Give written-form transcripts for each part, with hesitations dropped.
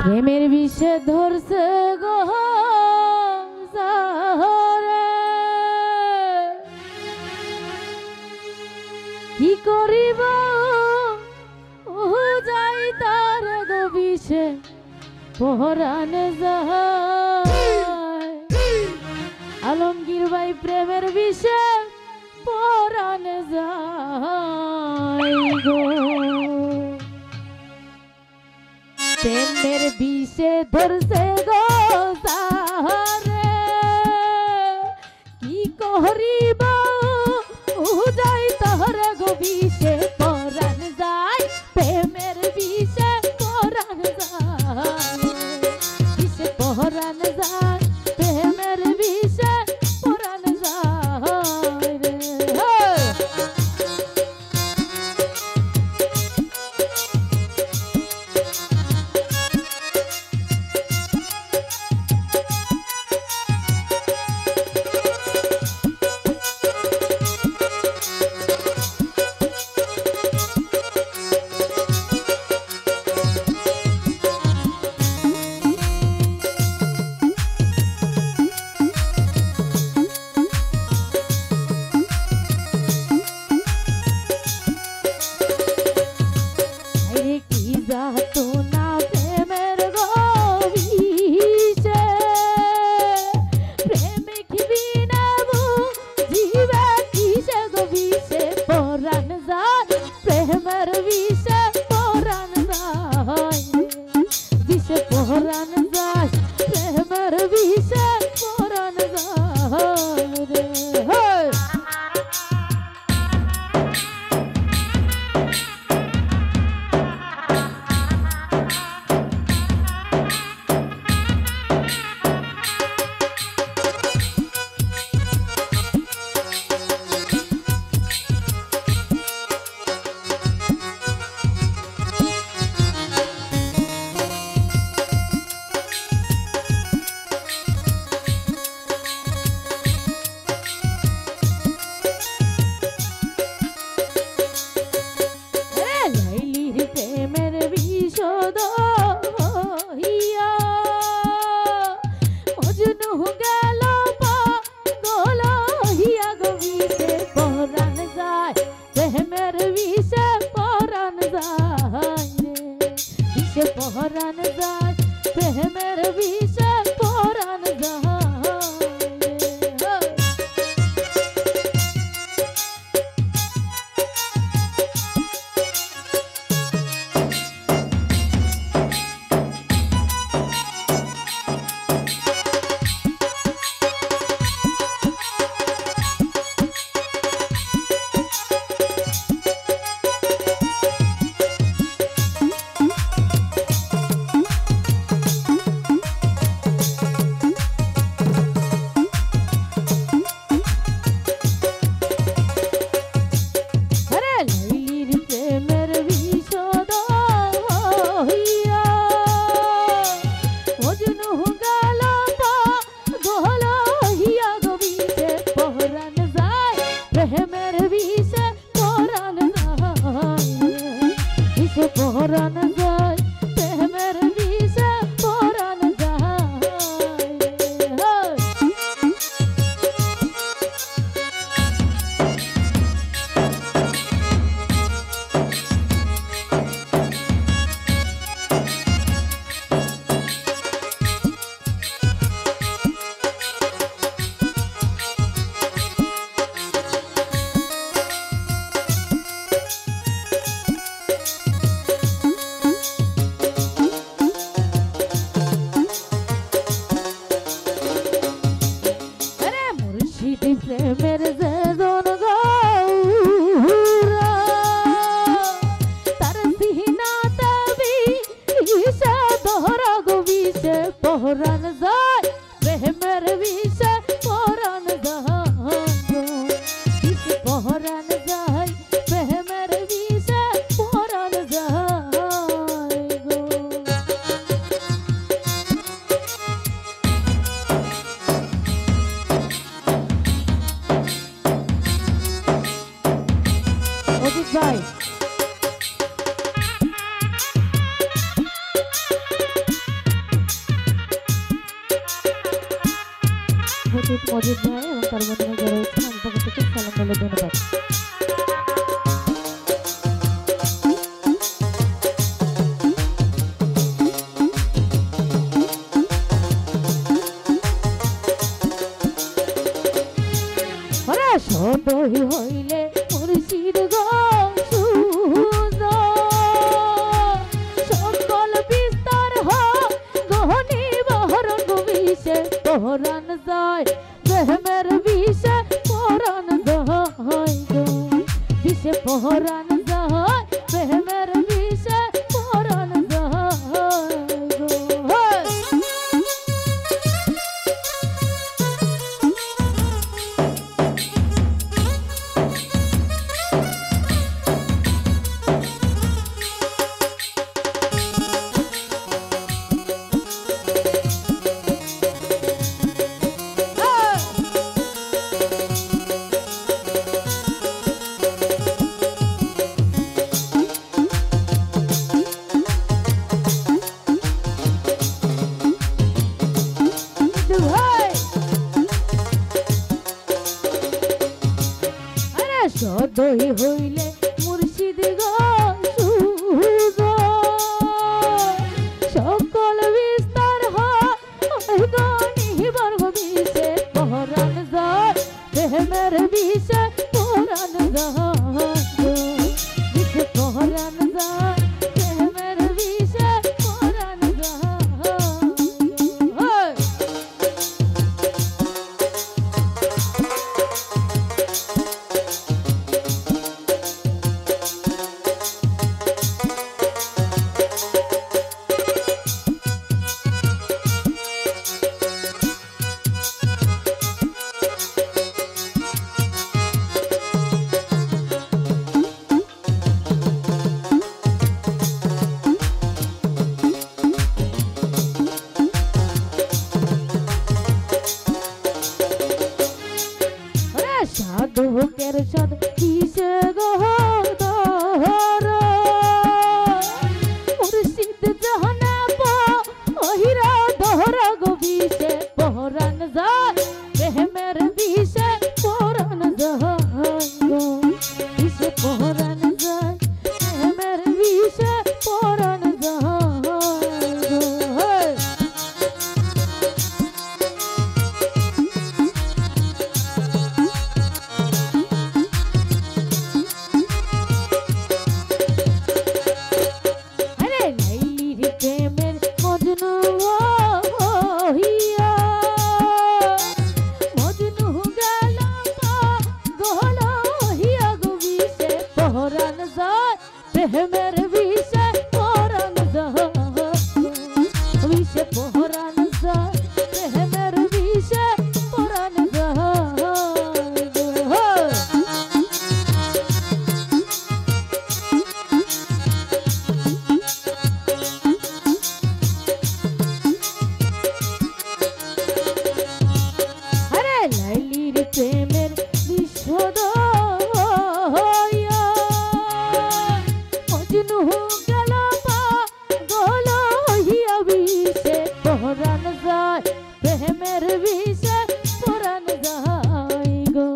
প্রেমের বিষে ধরছে গো সাহরে, কি করিব ও যাই তার গো বিষে পরাণ যায়। আলমগীর ভাই প্রেমের বিষে পরাণ যায় গো। প্রেমের বিষে ধরছে গো সাহরে, কি করিব ও যাই তার গো বিষে পরাণ যায়। প্রেমের বিষে পরাণ যায়, বিষে পরাণ যায়, প্রেমের বিষে পরাণ যায় রে। পরাণ যায়, প্রেমের বিষে পরাণ যায়। পরাণ যায়, প্রেমের বিষে পরাণ যায়। প্রেমের যে জন গৌরা তার সিনাতে বিষে ধরা গো বিষে পরাণ যায়, প্রেমের বিষে পরাণ যায়, বিষে পরাণ যায়, প্রেমের বিষে পরাণ যায় গো। অজিত ভাই মজিদ ভাই এবং তার বন্ধুরা যারা রয়েছেন আমার পক্ষ থেকে সালাম বলে ধন্যবাদ। সদয় হইলে মুর্শিদ গো সকল বিস্তার হয় গহনি বহরণ বিষে পহরান যায় প্রেমের বিষে পহরান যায় গো বিষে পহরান যায় প্রেমের বিষে পহরান যায় গো। সদয় হইলে মুর্শিদ গো সকল বিস্তার হয় গণিবার বিষে পহরান যায় প্রেমের বিষে পহরান যায় বিষে পহরান যায় প্রেমের বিষে পহরান যায়। সাধকের সাধ কিসে গহর মুর্শিদ জাহানা পহিরা দহরা গো বিষে পহরান যায় প্রেমের বিষে পহরান যায় গো বিষে পহরান যায় প্রেমের বিষে পহরান যায় গো। প্রেমের বিষে পহরান যায় বিষে পহরান যায় প্রেমের বিষে পহরান যায়। আরে লাইলির প্রেমের বিশদ পহরান যায় প্রেমের বিষে পহরান যায় গো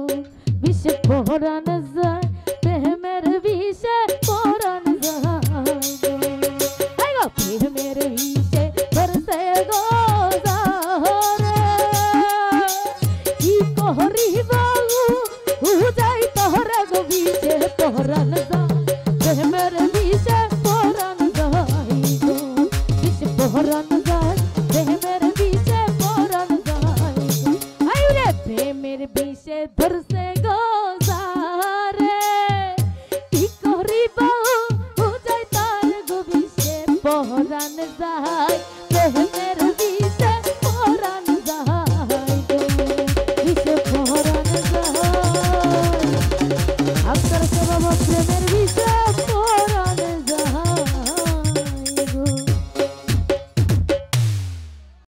বিষে পহরান যায় প্রেমের বিষে পহরান যায় গো প্রেমের বিষে ধরছে গো কি কহরি বাবু যাই তোহরা গো বিষে পহরান যায় প্রেমের বিষে পহরান যায় গো বিষে পহরান যায় প্রেমের বিষে পহরান যায় আইরে প্রেমের বিষে ধরছে গো